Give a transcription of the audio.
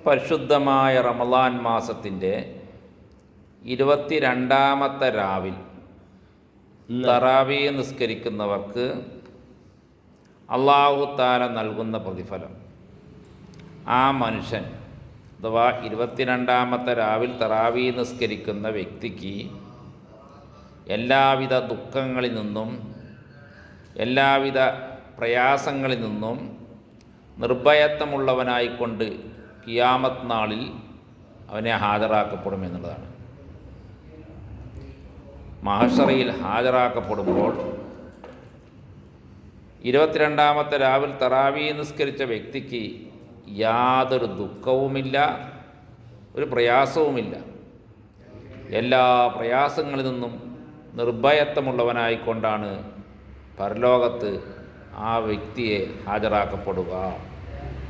പരിശുദ്ധമായ റമളാൻ മാസത്തിൻ്റെ 22ാമത്തെ രാവിൽ തറാവീഹ് നിസ്കരിക്കുന്നവർക്ക് അല്ലാഹു തആല നൽകുന്ന പ്രതിഫലം, ആ മനുഷ്യൻ അഥവാ 22ാമത്തെ രാവിൽ തറാവീഹ് നിസ്കരിക്കുന്ന വ്യക്തിക്ക് എല്ലാവിധ ദുഃഖങ്ങളിൽ നിന്നും എല്ലാവിധ പ്രയാസങ്ങളിൽ നിന്നും നിർഭയത്വമുള്ളവനായിക്കൊണ്ട് ഖിയാമത്ത് നാളിൽ അവനെ ഹാജരാക്കപ്പെടുമെന്നുള്ളതാണ്. മഹ്ശറയിൽ ഹാജരാക്കപ്പെടുമ്പോൾ 22ാമത്തെ രാവിൽ തറാവീഹ് നിസ്കരിച്ച വ്യക്തിക്ക് യാതൊരു ദുഃഖവുമില്ല, ഒരു പ്രയാസവുമില്ല. എല്ലാ പ്രയാസങ്ങളിൽ നിന്നും നിർഭയത്വമുള്ളവനായിക്കൊണ്ടാണ് പരലോകത്ത് ആ വ്യക്തിയെ ഹാജരാക്കപ്പെടുക.